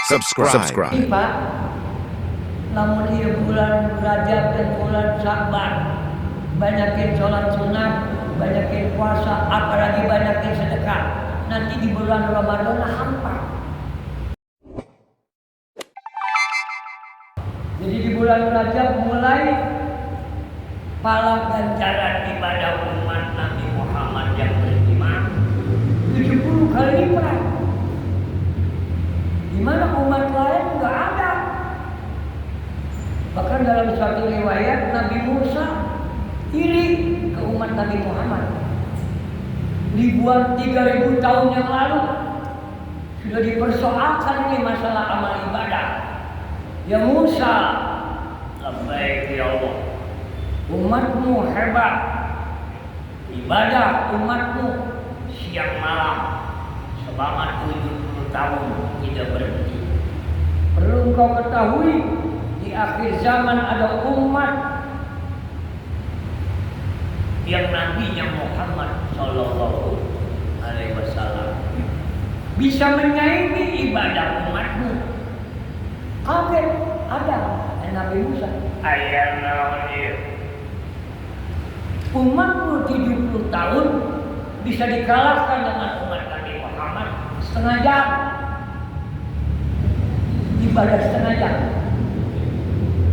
subscribe. Pak, namun ieu bulan Rajab dan bulan Sya'ban, banyakin sholat sunat, banyakin puasa, apalagi banyakin sedekah. Nanti di bulan Ramadan hampa. Jadi di bulan Rajab mulai pahala ganjaran ibadah umat Nabi Muhammad yang beriman 70 kali lipat. Di mana umat lain nggak ada. Bahkan dalam suatu riwayat Nabi Musa iri ke umat Nabi Muhammad. Ribuan 3000 tahun yang lalu sudah dipersoalkan ini masalah amal ibadah. Ya Musa, labbaik ya Allah. Umatmu hebat. Ibadah umatmu siang malam selama 70 tahun tidak berhenti. Perlu engkau ketahui, di akhir zaman ada umat yang nabinya Muhammad Sallallahu Alaihi Wasallam bisa menyaingi ibadah umatmu. Kaget ada Nabi Musa. Ayana umatmu 70 tahun bisa dikalahkan dengan umat Nabi Muhammad setengah jam. Ibadah setengah jam.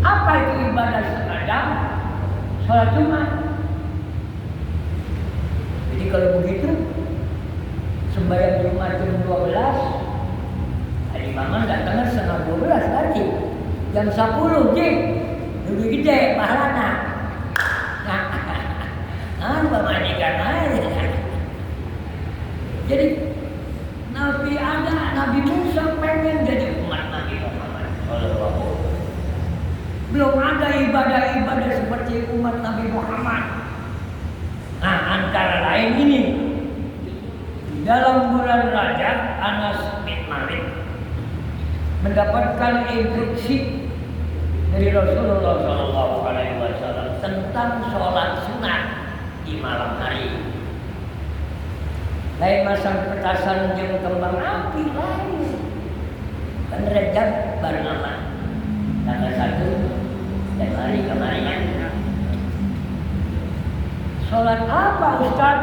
Apa itu ibadah setengah jam? Sholat Jumat. Jadi kalau begitu sembahyang Jumat jam 12, imaman datangnya setengah 12 berarti jam 10 jing lebih gede pahalanya. Pemajikan aja. Jadi Nabi ada, Nabi Musa pengen jadi umat Nabi Muhammad. Belum ada ibadah-ibadah seperti umat Nabi Muhammad. Nah, antara lain ini dalam bulan Rajab Anas bin Malik mendapatkan instruksi dari Rasulullah SAW tentang sholat sunat di malam hari. Lain masang petasan jeung kembang api lain. Kan Rajab baru nama tanggal 1 Januari kemarin. Sholat apa Ustaz?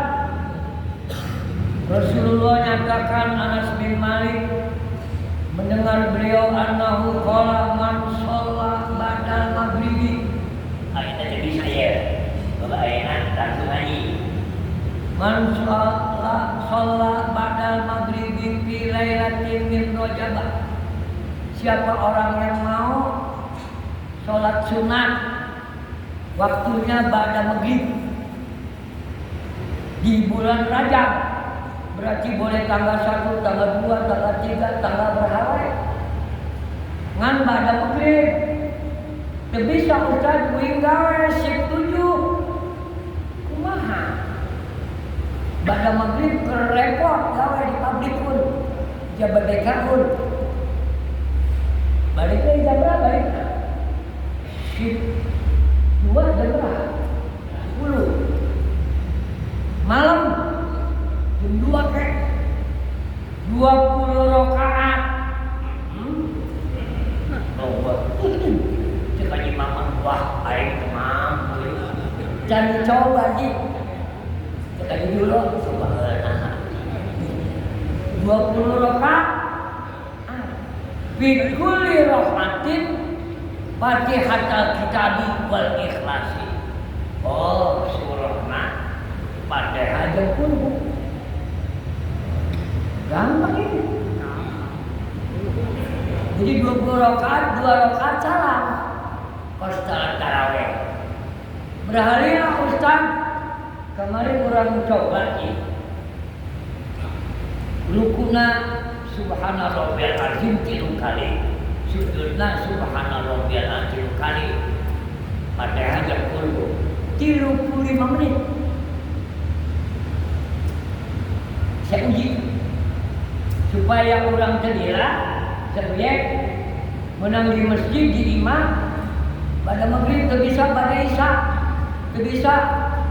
Rasulullah nyatakan Anas bin Malik mendengar beliau annahu qala man shalla ba'dal maghribi. Ayat jadi saya. Bapak ayat langsung aja. Man shalla ba'dal maghribi fi lailatin min Rajab. Siapa orang yang mau sholat sunat waktunya ba'da maghrib di bulan Rajab, berarti boleh tanggal 1, tanggal 2, tanggal 3, tanggal berapa? Ngan ba'da maghrib. Teu bisa Ustaz kuing gawe sip 7. Kumaha? Ba'da maghrib repot gawe di pabrik pun. Jabat dekaun. Baliknya jam berapa ya? Sip 2 jam berapa? 10. Malam jam 2 kek 20 rakaat. Cek aja mama, wah aing mampu. Jangan coba sih. Cek aja dulu coba. 20 rakaat. Fi kulli rahmatin Fatihatul Kitabi wal Ikhlasi. Oh, surahna Fatihah aja pun gampang ini. Jadi 20 rakaat, 2 rakaat salam. Pas salat tarawih. Berhari lah Ustaz. Kemarin orang coba sih. Rukuna subhana rabbiyal azim 3 kali. Sujudna subhana rabbiyal azim kali. Fatihah aja pun 35 menit. Saya uji supaya orang cedera subjek menang di masjid di imam pada maghrib tu bisa pada isya tu bisa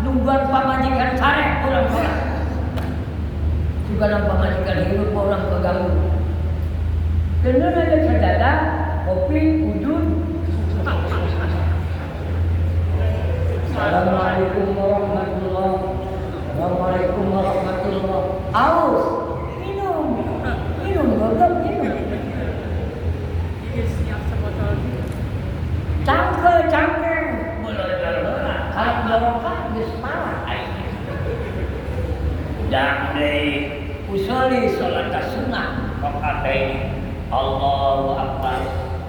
nungguan pamajikan sare orang juga nampak pamajikan hidup orang keganggu. Benar aja kopi, udun. Assalamualaikum warahmatullahi wabarakatuh. Assalamualaikum warahmatullahi wabarakatuh. Aus, minum, gagap minum. Cangke, kalau barokah geus parah aing. Dan dari usoli salat sunnah rakaat Allahu Akbar.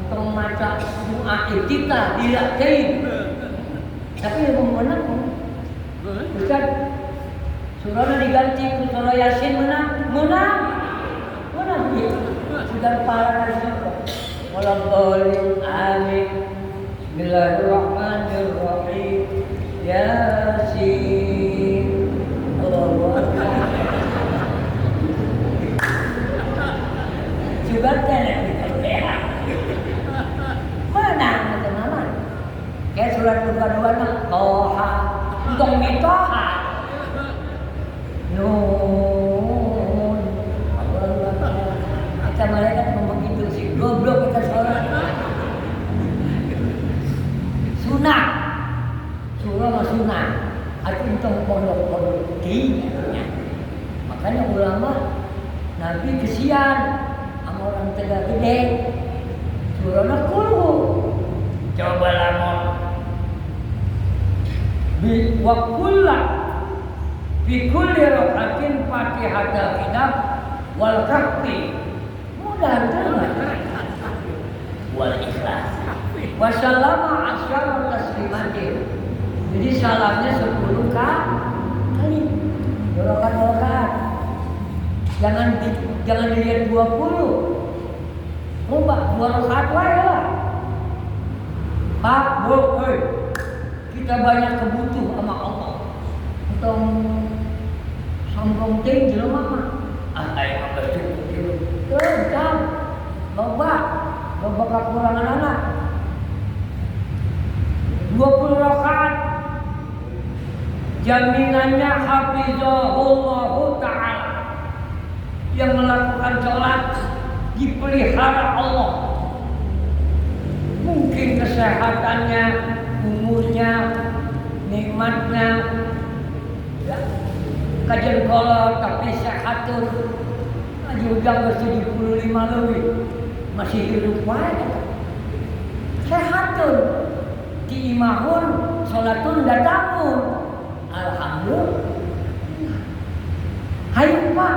Untuk maca doa kita dilakukan. Tapi yang menang, Ustaz, surahnya diganti ke surah Yasin menang. Sudah parah juga. Wallahu amin. Bismillahirrahmanirrahim. Yasin. Allahu Akbar. Juga kan menang teman-teman. Kayak surat kedua-duanya Toha, untuk mitoha. Nun. Kita malaikat ngomong gitu sih, goblok kita sholat. Sunnah, surah mah sunnah. Artinya itu pondok-pondok tinggi. Makanya ulama Nabi kesian sama orang tegak gede. Surahnya kulhu. Coba lamun bi wa kullah fi kulli rak'atin Fatihatul Kitab wal Kahfi. Mudah banget. Wal Ikhlas. Wa sallama asyara taslimatin. Jadi salamnya 10 kali. Rakaat. Jangan dilihat 20. Coba 2 rakaat wae lah. Pak, Bu, kita banyak kebutuh sama Allah. Untuk sombong ting jelema mah. Aya mah cukup. Jam. Loba kekurangan anak. 20 rakaat. Jaminannya hafizahullahu ta'ala. Yang melakukan sholat dipelihara Allah. Mungkin kesehatannya, umurnya, nikmatnya, ya, kajian kolot tapi sehatun. Udah 75 lebih masih hidup wae. Sehatun, diimahun, sholatun datangun. Alhamdulillah. Hayu Pak,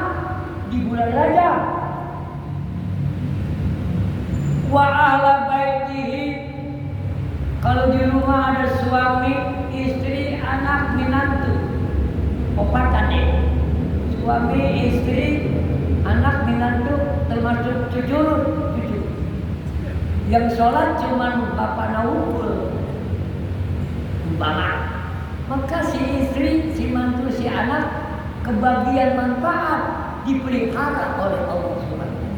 di bulan Rajab. Wa ahla baitihi, kalau di rumah ada suami, istri, anak, menantu, opatan nih. Suami, istri, anak, menantu, termasuk cucu. Yang sholat cuma bapak naukul, umpama. Maka si istri, si mantu, si anak, kebagian manfaat dipelihara oleh Allah Subhanahu.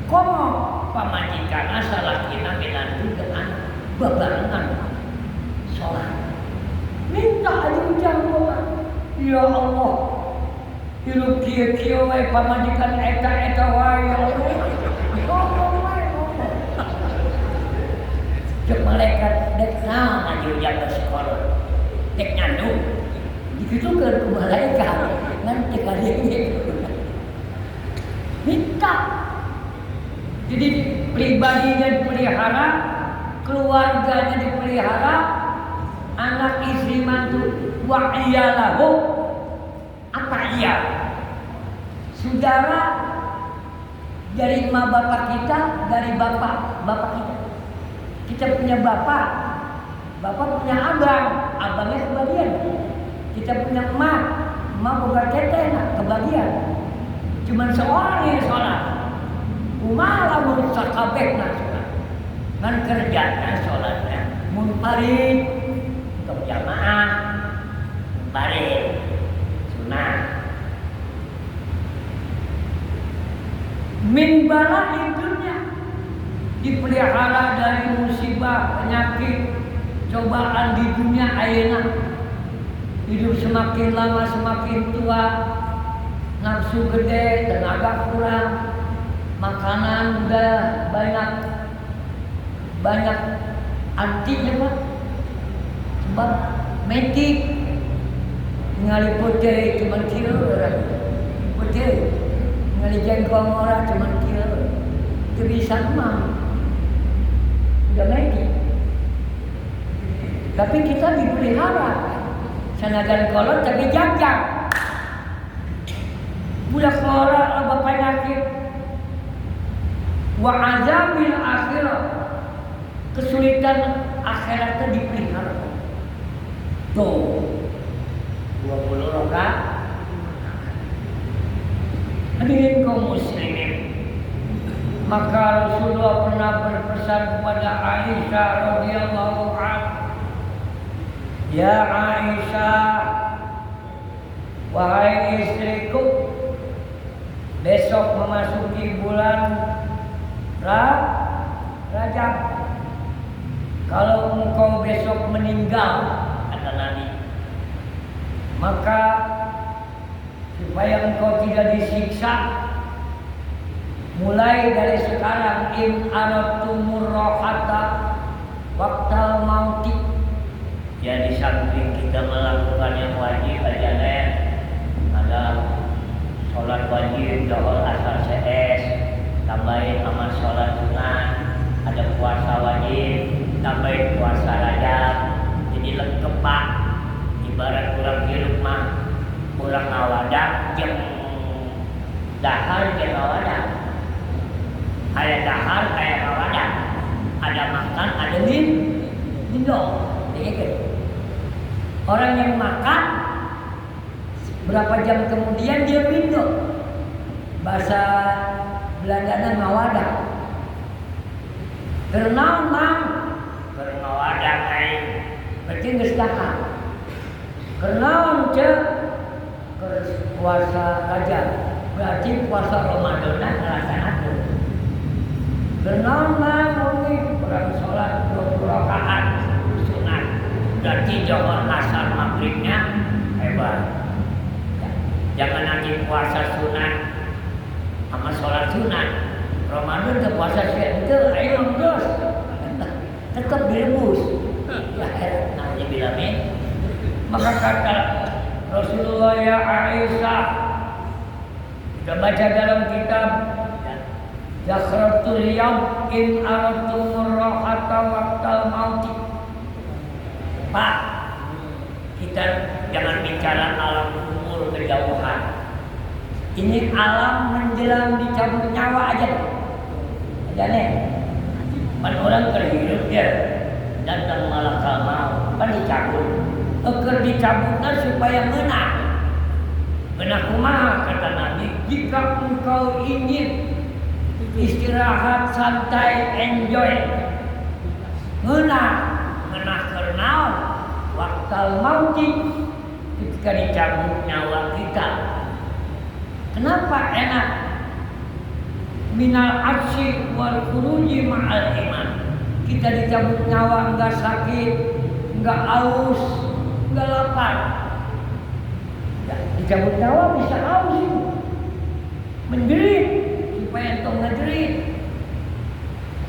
Komo pamajikan asal kina menantu dengan bebarengan sholat. Minta aja ujang doa. Ya Allah, hirup kieu wae pamajikan eta wae ya Allah. Ngomong wae ngomong. Cek malaikat dek naon aja ujang ke sekolah. Dek nyandu. Dikitukeun ku malaikat ngan teh kadieu. Minta. Jadi pribadinya dipelihara, keluarganya dipelihara, anak istri mantu wa iyalahu. Apa iya? Saudara dari emak bapak kita, dari bapak kita. Kita punya bapak punya abangnya kebagian. Kita punya emak bukan teteh, kebagian. Cuman seorang yang sholat. Umaha lamun sakabehna sholat. Ngan kerjanya sholatnya munfarid untuk jamaah, munfarid sunnah. Min bala'i dunya, dipelihara dari musibah, penyakit, cobaan di dunia ayeuna. Hidup semakin lama semakin tua, nafsu gede, tenaga kurang, makanan udah banyak banyak antinya Pak. Sebab metik ngali putih cuma kilo orang putih ngali jengkol orang cuma kilo itu bisa mah udah metik. Tapi kita dipelihara sanajan kolot tapi jajak budak kolot apa penyakit wa azabil akhirah kesulitan akhiratnya dipelihara tuh 20 rakaat. Hadirin kaum muslimin, maka Rasulullah pernah berpesan kepada Aisyah radhiyallahu anha, ya Aisyah, wahai istriku, besok memasuki bulan Rajab. Kalau engkau besok meninggal, kata Nabi, maka supaya engkau tidak disiksa, mulai dari sekarang in aradtumur rohata waqtal mauti. Ya, di samping kita melakukan yang wajib aja ada sholat wajib, dohor asar CS, tambahin amal sholat sunat, ada puasa wajib, tambahin puasa Rajab, jadi lengkap Pak. Ibarat kurang hidup mah kurang ngawadak jeung dahar jeung ngawadak. Ada dahar kayak ngawadak, ada makan ada minum. Orang yang makan berapa jam kemudian dia minum, bahasa Belandana ngawadak. Kenaon mang ngawadak kayak berarti geus dahar. Kenaon cek puasa Rajab berarti puasa Ramadan ngelaksanakeun. Kenaon mah mungkin kurang sholat 20 rakaat sunat berarti johor asar maghribnya hebat. Jangan nanti puasa sunat sama sholat sunat Ramadan ke puasa itu ayo terus tetap direbus ya heran namanya bilangnya. Maka kata Rasulullah, ya Aisyah, kita baca dalam kitab Zakhratul Yawm in aradtumur rahata waqtal mauti. Pak, kita jangan bicara alam umur kejauhan. Ini alam menjelang dicabut nyawa aja. Ada nih, pan orang terhidup ya, datang malakal maut, pan dicabut. Agar dicabutnya supaya menang. Menang kumaha kata Nabi, jika engkau ingin istirahat santai enjoy, menang karena waktu mauti ketika dicabut nyawa kita. Kenapa enak? Minal aksi wal khuruji ma'al iman. Kita dicabut nyawa enggak sakit, enggak aus, enggak lapar. Ya, dicabut nyawa bisa haus, menjerit supaya entong ngejerit.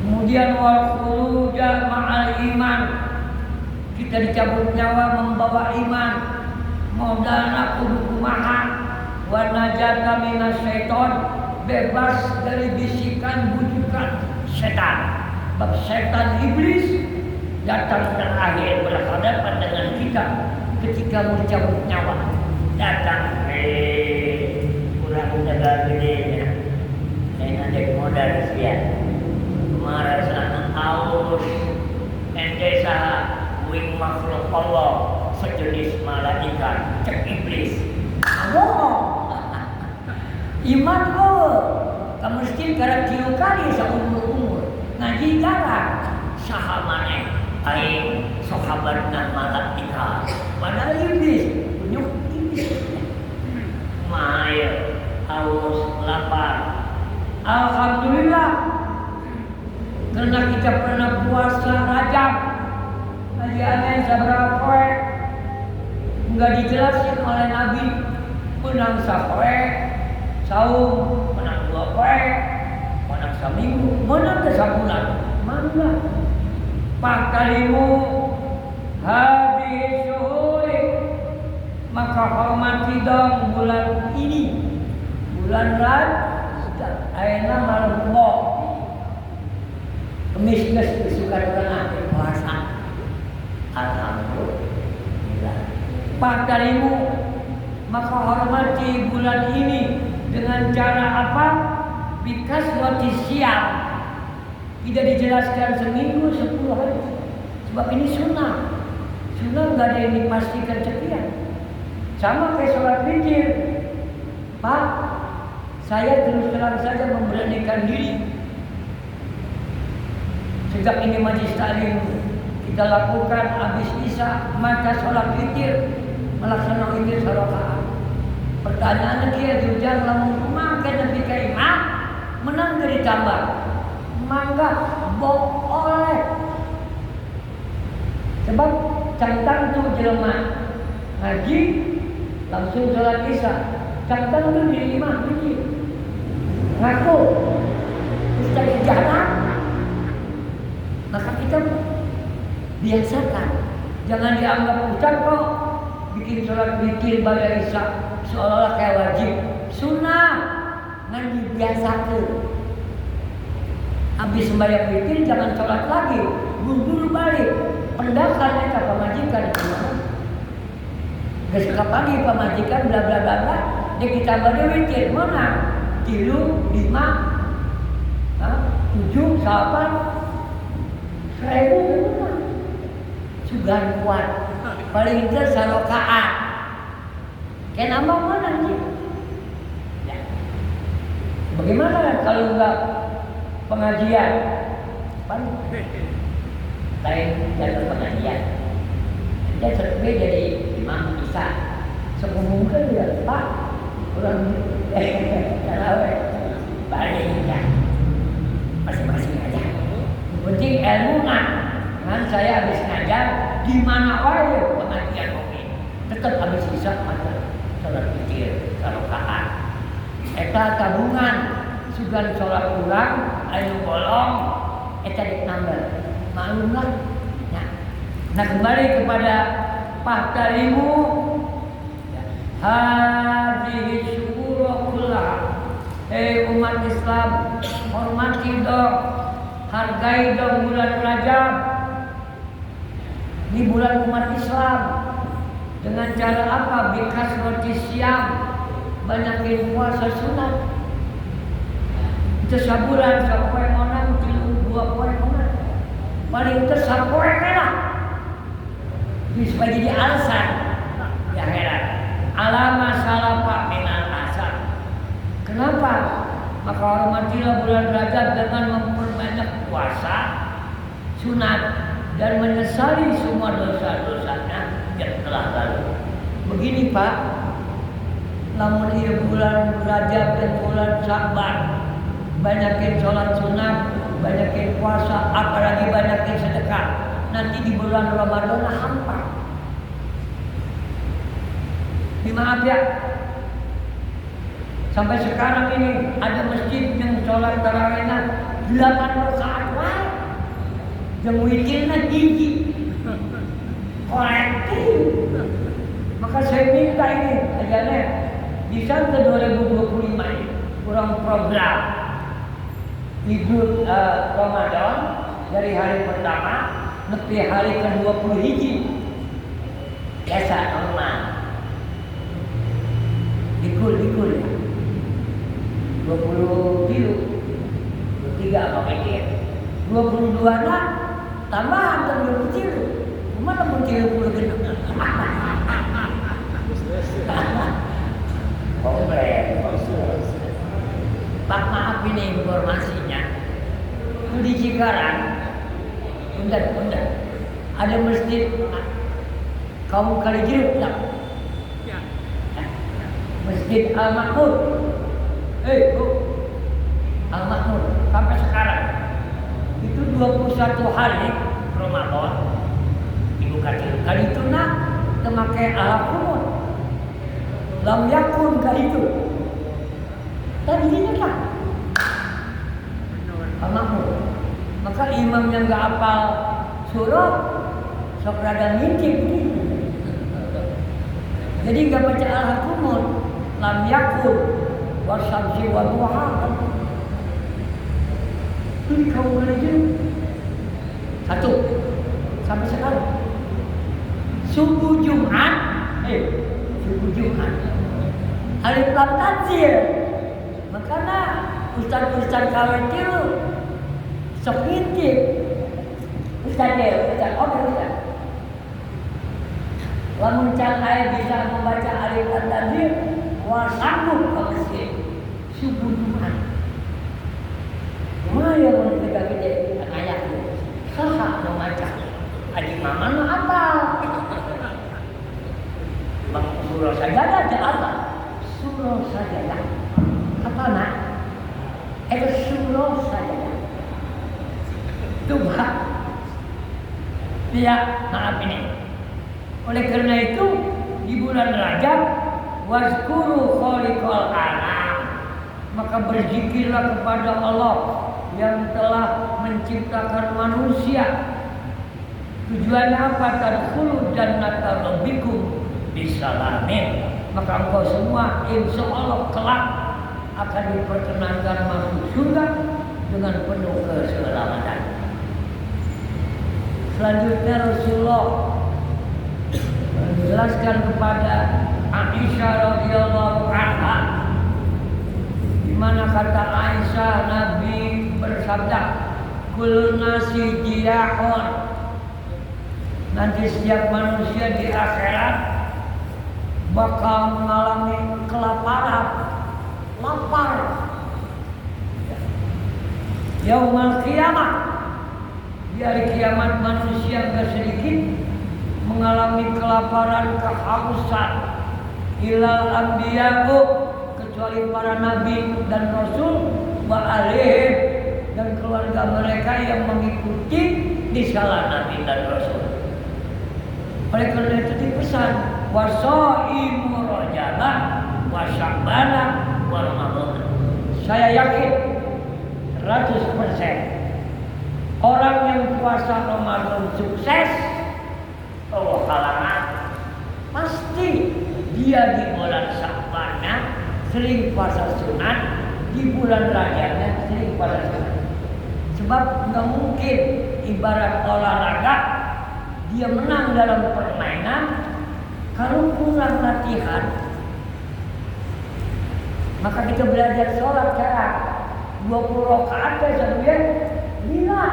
Kemudian wal khuruja ma'al iman, kita dicabut nyawa membawa iman. Modalna kudu kumaha wa najata minas syaiton, bebas dari bisikan bujukan setan. Bab setan iblis datang terakhir berhadapan dengan kita ketika mau dicabut nyawa. Datang, kurang jaga gedenya, saya nadek modal sekian, marasana aus, ente saha wing makhluk Allah sejenis malaikat, cek iblis. Bohong. Iman kamu mesti karena 3 kali seumur ngaji garang sahamane aing sahabatna malaikat padahal iblis punyuk iblis maya haus lapar. Alhamdulillah karena kita pernah puasa Rajab ngaji aneh seberapa poe enggak dijelasin oleh Nabi menang sapoe saum, menang 2 poe menang seminggu, menang ke sabulan. Mana? Fakarimu hadhihi syuhuri, maka hormati dong bulan ini, bulan Rajab. Ayeuna malam kok kemis geus suka orang akhir puasa. Alhamdulillah. Fakarimu, maka hormati bulan ini dengan cara apa? Bikas roti siap. Tidak dijelaskan seminggu 10 hari. Sebab ini sunnah. Sunnah nggak ada yang dipastikan sekian. Sama kayak sholat witir. Pak, saya terus terang saja memberanikan diri. Sejak ini majlis taklim kita lakukan habis isya maka sholat witir, melaksanakan witir sarakaat. Pertanyaannya dia diujar lamun kumaha nepi ka imam menang dari tambah. Mangga boleh. Sebab cantang tuh jelema ngaji langsung sholat isya. Cantang tuh di imam begini. Ngaku ustaz sejarah. Maka kita biasakan. Jangan dianggap ustaz kok bikin sholat bikin pada isya seolah-olah kayak wajib. Sunnah ngan dibiasakan. Habis sembahyang witir jangan sholat lagi, buru balik. Pendakan eta pamajikan gimana? Geus ka pagi pamajikan bla bla bla bla, dek ditambah deui witir mana? 3, 5, 7, 8, 1000 gimana? Sugan kuat. Paling teu sarakaat. Kenapa mana sih? Ya. Bagaimana kalau enggak pengajian, lain jalur pengajian. Dia sebenarnya jadi imam Isa. Sekumungkin ya Pak, kurang taraweh, balik ya, masing-masing aja. Penting ilmu kan saya habis ngajar di mana wae pengajian mungkin, tetap habis Isa mata sholat witir, rakaat. Eta tabungan sugan sholat ulang. Ayo bolong, eta ditambah, maklumlah. Nah kembali kepada fakarimu hadhihi syuhur kullaha. Hei umat Islam, hormati dong, hargai dong bulan Rajab. Ini bulan umat Islam. Dengan cara apa? Bikas roti siam, banyakin puasa sunat. Saburan sapoe monang 2 poe monang paling teu sapoe lah supaya jadi alasan ya heran alama salafa minal asar. Kenapa? Maka hormatilah bulan Rajab dengan memperbanyak puasa sunat dan menyesali semua dosa-dosanya yang telah lalu. Begini Pak, lamun ieu bulan Rajab dan bulan Sya'ban banyakin sholat sunat, banyakin puasa, apalagi banyakin sedekah. Nanti di bulan Ramadan hampa. Maaf ya, sampai sekarang ini ada masjid yang sholat tarawihnya 8 rakaat wae, yang witirnya gigi, kolektif. Maka saya minta ini ajarnya bisa ke 2025 ini kurang program. Idul Ramadan dari hari pertama nepi hari ke-20 hiji biasa normal dikul ya 20 kilo 23 apa mikir 22 nak tambahan ke 20 kilo mana pun kilo puluh genep Pak maaf ini informasinya di Cikarang Bunda ada masjid kaum Kalijeruk tak? Masjid Al-Makmur Al-Makmur sampai sekarang itu 21 hari Ramadan dibuka kali itu nak memakai al-Qur'an lam yakun kali itu tadi ini kan Al-Makmur. Maka imam yang gak hafal surah sok rada ngintip gitu. Jadi nggak baca al-hakumul lam yakul wasamsi wa duha. Ini kaum gereja satu sampai sekarang subuh Jumat hari lam tanzil makanya ustaz kawin tilu sok ngintip ustaz lamun can aya bisa membaca alif lam tanzil wa sanggup ke masjid subuh Jumat maya mun kita gede ayat saha nu maca adik mama nu apa bang surah sajadah teh apa surah sajadah apa nak itu surah sajadah coba dia maaf ini oleh karena itu di bulan Rajab wazkuru khaliqal alam maka berzikirlah kepada Allah yang telah menciptakan manusia. Tujuannya apa? Tadkhulu jannata rabbikum bisalamin. Maka engkau semua insya Allah kelak akan diperkenankan masuk surga dengan penuh keselamatan. Selanjutnya Rasulullah menjelaskan kepada Aisyah radhiyallahu anha di mana kata Aisyah Nabi bersabda kullu nasi jiyahun nanti setiap manusia di akhirat bakal mengalami kelaparan lapar yaumal qiyamah di hari kiamat manusia gak sedikit mengalami kelaparan kehausan ilal anbiya'u kecuali para nabi dan rasul wa alaihim dan keluarga mereka yang mengikuti di salah nabi dan rasul. Oleh karena itu dipesan wasaimu rajabah wa sya'bana wa ramadan. Saya yakin 100% orang yang puasa Ramadan sukses Allah kalangan pasti dia di bulan Sya'bannya sering puasa sunat, di bulan Rajabnya sering puasa sunat. Sebab nggak mungkin ibarat olahraga dia menang dalam permainan kalau kurang latihan. Maka kita belajar sholat sekarang 20 rakaat satu ya, gila.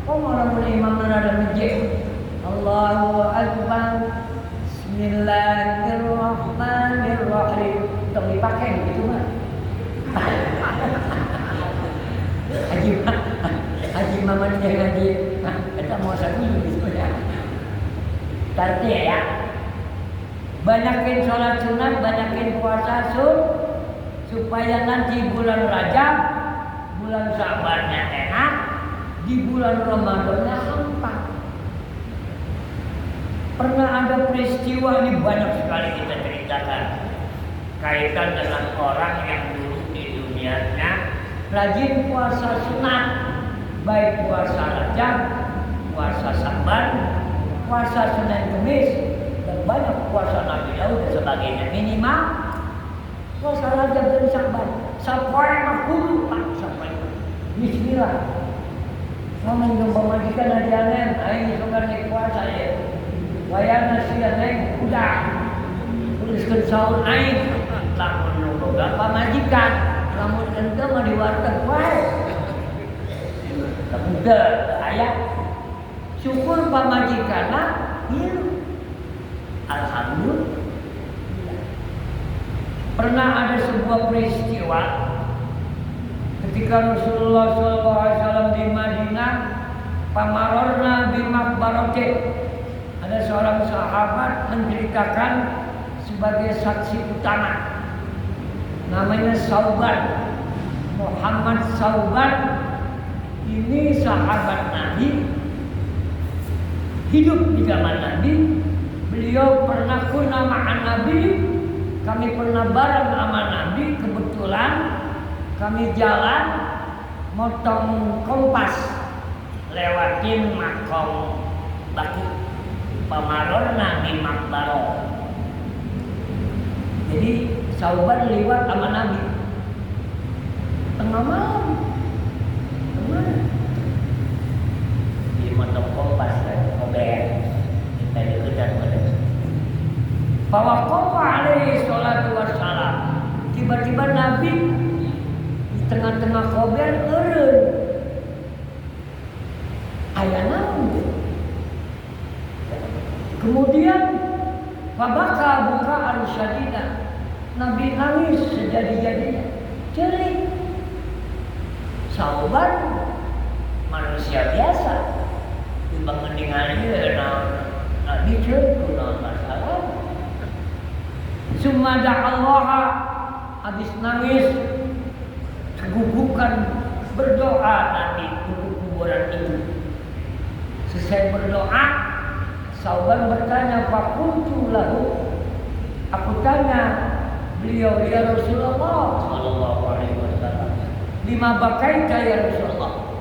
Kok malah imam ada masjid? Allahu Akbar, Bismillahirrahmanirrahim. Untuk dipakai gitu mah. Haji Maman yang ngaji, kita mau satu gitu ya. Tarti ya. Banyakin sholat sunat, banyakin puasa supaya nanti bulan Rajab, bulan Sya'bannya enak, di bulan Ramadannya hampa. Pernah ada peristiwa ini banyak sekali kita ceritakan kaitan dengan orang yang dulu di dunianya rajin puasa sunat, baik puasa Rajab, puasa Sya'ban, puasa Senin Kemis, dan banyak puasa Nabi Daud dan sebagainya. Minimal puasa Rajab dan Sya'ban sampai makhluk sampai Bismillah. Ngomong jumpa majikan adianen, aing suka naik puasa ya. Wayana sia naik kuda, tuliskan sahur aing, lamun nunggu berapa majikan, lamun ente mah di warteg wae. Udah ayat syukur pamajikanna ieu. Alhamdulillah. Pernah ada sebuah peristiwa ketika Rasulullah SAW di Madinah, pamarorna bimakbarati. Ada seorang sahabat menceritakan sebagai saksi utama, namanya Sauban, Muhammad Sauban. Ini sahabat Nabi, hidup di zaman Nabi. Beliau pernah kunna ma'an Nabi, kami pernah bareng sama Nabi. Kebetulan kami jalan motong kompas lewatin makom baki pamarorna di makbaro. Jadi Sauban lewat sama Nabi tengah malam. Di motor kompas mobil kita dikejar mereka. Fawaqafa alaihi salatu wassalam. Tiba-tiba Nabi di tengah-tengah mobil eureun. Aya naon? Kemudian fabaka bukaan syadida. Nabi nangis sejadi-jadinya. Celik. Sauban manusia biasa. Dibangun dengan Nabi celik kunaon masalah. Summa Allah habis nangis kegugukan berdoa Nabi untuk kuburan itu. Selesai berdoa, Sauban bertanya, "Fakultu lahu." Aku tanya beliau, "Ya Rasulullah sallallahu alaihi wasallam, lima bakaita ya Rasulullah?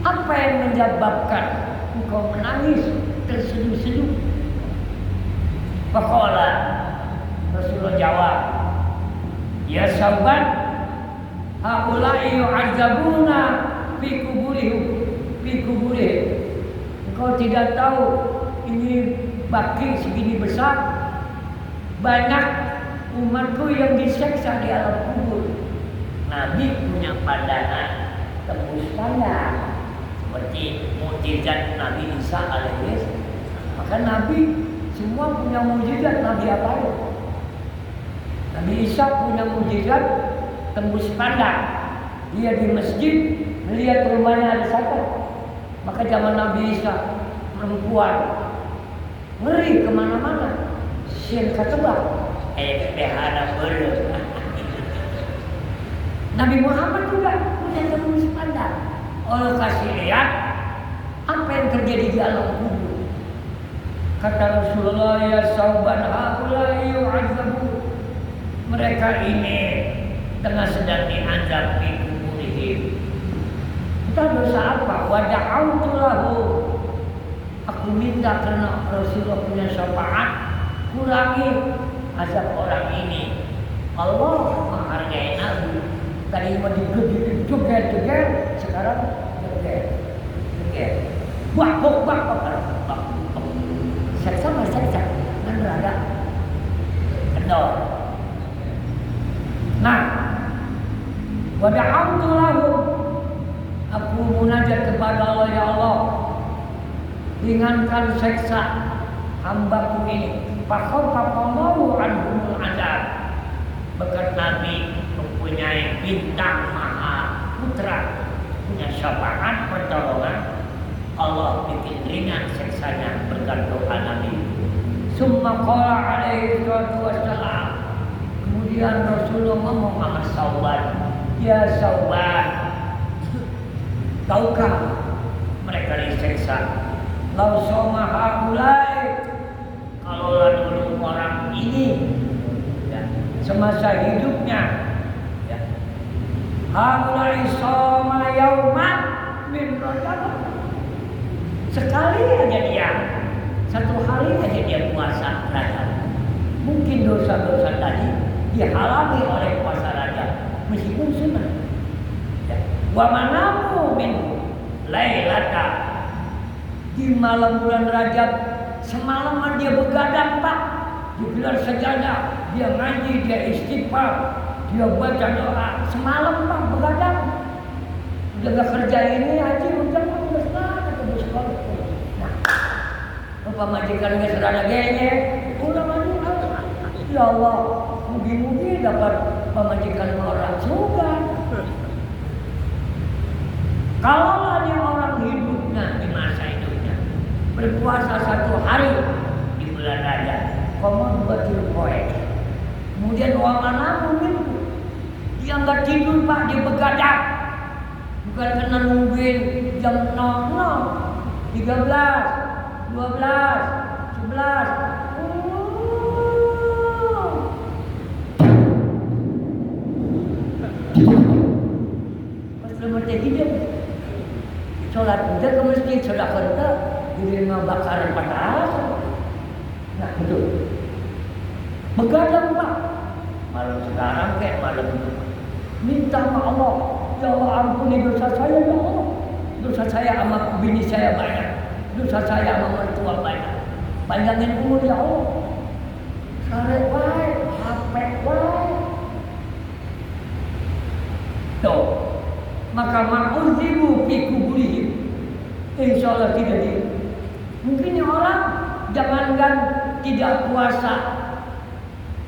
Apa yang menyebabkan engkau menangis terseduh-seduh?" Faqala, Rasulullah jawab, "Ya Sauban, haula'i yu'adzabuna fi kuburihim. Engkau tidak tahu ini baki segini besar, banyak umatku yang diseksa di alam kubur." Nabi punya pandangan tembus pandang seperti mukjizat Nabi Isa alaihi. Maka Nabi semua punya mukjizat. Nabi apa ya? Nabi Isa punya mukjizat tembus pandang. Dia di masjid melihat rumahnya ada setan. Maka zaman Nabi Isa perempuan ngeri kemana-mana. Sien katebak. Behana belum. Nabi Muhammad juga punya tembus pandang. Allah kasih lihat apa yang terjadi di alam kubur. Kata Rasulullah, "Ya Sauban, haula'i yu'adzabu." Mereka ini tengah sedang diazab di kuburihim. Entah dosa apa. Wa da'autu lahu. Aku minta karena Rasulullah punya syafaat, kurangi azab orang ini. Allah menghargai Nabi. Tadi mau digeger, sekarang geger. Bak. Seksa, kan rada kendor. Nah, wa da'autu lahu. Aku munajat kepada Allah, "Ya Allah, ringankan seksa hambaku ini." Fakhaffafa Allahu anhumul azab. Berkat Nabi mempunyai bintang maha putra, punya syafaat pertolongan, Allah bikin ringan seksanya berkat doa Nabi. Summa qala alaihi salatu wassalam. Kemudian Rasulullah ngomong sama Sauban, "Ya Sauban, tahukah mereka diseksa? Lau soma haulai, kalaulah dulu orang ini ya, semasa hidupnya ya, haulai soma yauman min Rajab, sekali aja dia, satu hari aja dia puasa Rajab, mungkin dosa-dosa tadi dihalangi oleh puasa Rajab meskipun sunnah ya. Wa manamu min lailata, di malam bulan Rajab semalaman dia begadang Pak, digelar sajadah, dia ngaji, dia istighfar, dia baca doa semalam Pak, begadang. Udah gak kerja ini haji udah sekolah. Nah, apa majikan gak serada gengnya, udah maju. Ya Allah, mugi-mugi dapat pemajikan orang surga. Kalau dia orang hidupnya di masa hidupnya berpuasa satu hari di bulan Rajab, kamu betul poek. Kemudian wamana mungkin dia nggak tidur Pak, dia begadang. Bukan kena nungguin jam 00, 13, 12, 11. Pas lemas dia hidup. sholat udah ke masjid, sholat kerja, diterima bakaran panas. Nah betul. Begadang Pak. Malam sekarang kayak malam itu. Minta sama Allah, ya Allah ampuni dosa saya ya Allah. Dosa saya sama bini saya banyak. Dosa saya sama mertua banyak. Panjangin umur ya Allah. Sare wae, capek wae. Tuh. Maka ma'udhibu fi kuburihim. Insyaallah tidak di. Mungkin orang jangankan tidak puasa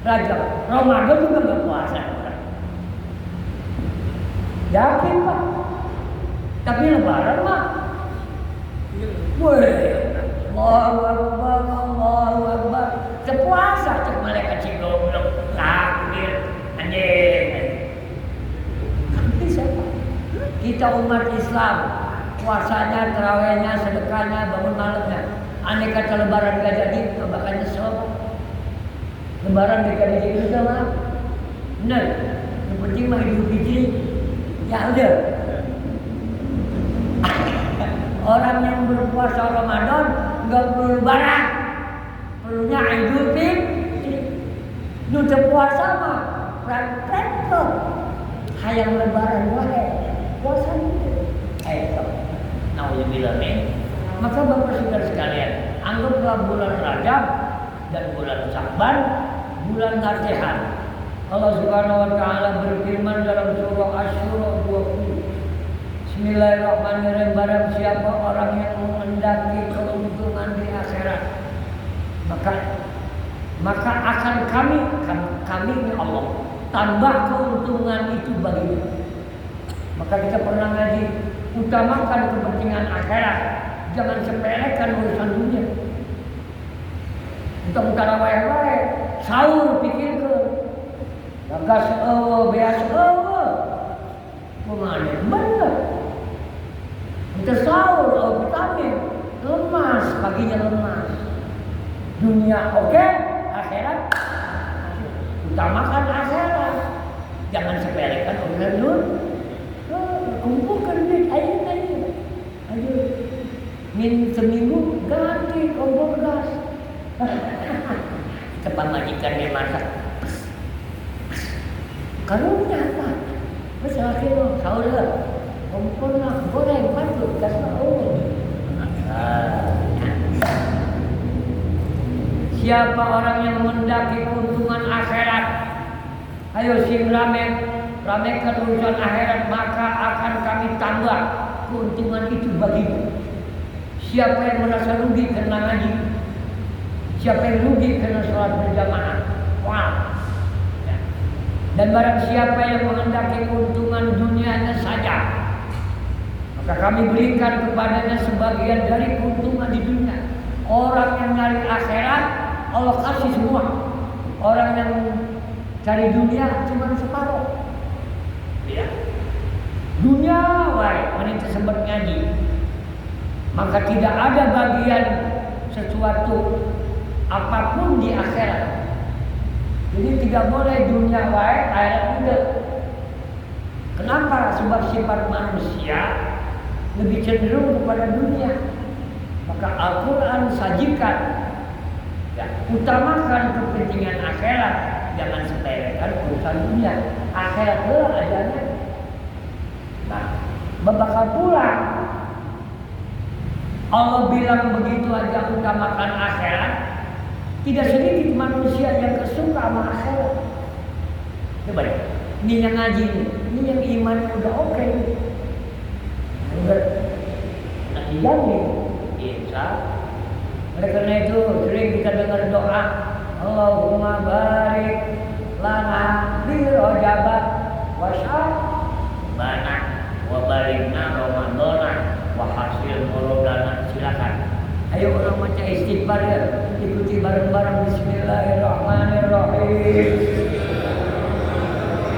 Rajab, Ramadan juga nggak puasa. Yakin Pak? Tapi Lebaran mah, woi, Allahu Akbar, Allahu Akbar. Sepuasa cek malaikat si goblok, takbir, anjing. Bisa Pak? Kita umat Islam, puasanya, terawihnya, sedekahnya, bangun malamnya. Aneh kata Lebaran gak jadi, bakal nyesel. Lebaran gak jadi juga mah. Benar. Yang penting mah Idul Fitri. Ya udah. Orang yang berpuasa Ramadan nggak perlu Lebaran, perlunya Idul Fitri. Lu puasa mah praktek tuh. Hayang Lebaran wae. Puasa itu. Nauzubillah min. Maka Bapak Saudara sekalian, anggaplah bulan Rajab dan bulan Sya'ban bulan nasihat. Allah Subhanahu wa taala berfirman dalam surah Asy-Syura 20. Bismillahirrahmanirrahim. Barang siapa orang yang menghendaki keuntungan di akhirat, maka akan kami Allah tambah keuntungan itu baginya. Maka kita pernah ngaji, utamakan kepentingan akhirat, jangan sepelekan urusan dunia. Untuk tarawih sahur pikirkan. Gagas beas kemana? Benar. Kita sahur vitamin lemas, paginya lemas. Dunia oke, akhirat utamakan akhirat. Jangan sepelekan urusan dunia. Kumpulkan duit, ayo. Min seminggu ganti kompor gas. Cepat majikan dia masak. Kalau apa? Masa akhirnya sahur kompor lah, goreng patut gas mau. Siapa orang yang mendaki keuntungan akhirat, ayo ramekan urusan akhirat, maka akan kami tambah keuntungan itu bagimu. Siapa yang merasa rugi karena ngaji, siapa yang rugi karena sholat berjamaah, wow. Dan barang siapa yang menghendaki keuntungan dunianya saja, maka kami berikan kepadanya sebagian dari keuntungan di dunia. Orang yang nyari akhirat, Allah kasih semua. Orang yang cari dunia cuma separuh. Ya. Dunia wae wanita sempat ngaji. Maka tidak ada bagian sesuatu apapun di akhirat. Jadi tidak boleh dunia wae akhirat tidak. Kenapa? Sebab sifat manusia lebih cenderung kepada dunia. Maka Al-Quran sajikan, ya, utamakan kepentingan akhirat, jangan sepelekan urusan dunia. Akhirat adalah adanya. Nah, bakal pulang. Allah bilang begitu aja utamakan akhirat. Tidak sedikit manusia yang kesuka sama akhirat. Coba deh, ini yang ngaji, ini yang imannya udah oke. Udah dijamin, insya. Oleh karena itu sering kita dengar doa, Allahumma barik lana fi Rajab wa Sya'ban wa balikna Ramadana wa hasil murodana. Silakan. Ayo orang baca istighfar ya. Ikuti bareng-bareng. Bismillahirrahmanirrahim.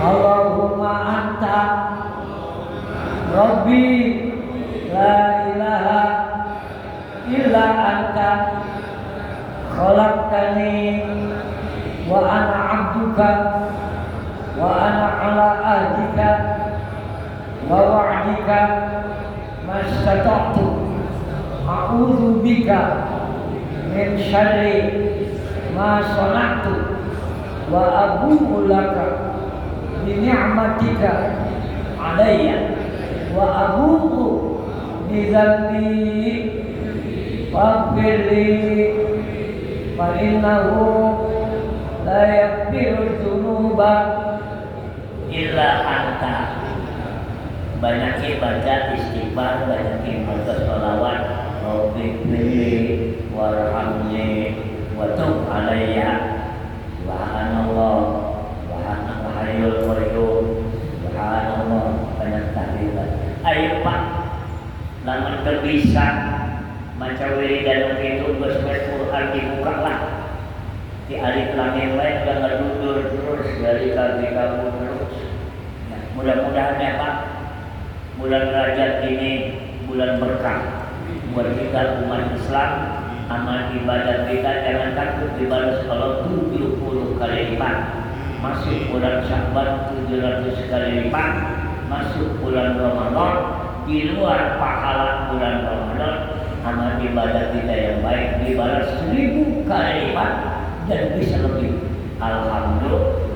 Allahumma anta Rabbi la ilaha illa anta khalaqtani wa ana abduka wa ana ala ahdika wa wa'dika ma mastata'tu a'udzu bika min syarri ma sana'tu wa abu'u laka bi ni'matika alayya wa abu'u bi dzambi faghfirli fa innahu la yaghfiru dzunuba illa anta. Banyakin baca istighfar, banyakin baca sholawat. Rabbighfirli warhamni wa tub alayya. Subhanallah, subhanallah hayyul qayyum, subhanallah, banyak tahlilan. Ayo Pak, lamun terbisa maca wiridan itu geus Quran dibuka lah. Di alif lam mim lain udah ngedudur terus dari kaki kamu terus. Ya, mudah-mudahan ya Pak, bulan Rajab ini bulan berkah buat kita umat Islam. Amal ibadah kita jangan takut dibalas kalau 70 kali lipat. Masuk bulan Sya'ban 700 kali lipat. Masuk bulan Ramadan di luar pahala bulan Ramadan, amal ibadah kita yang baik dibalas 1000 kali lipat dan bisa lebih. Alhamdulillah.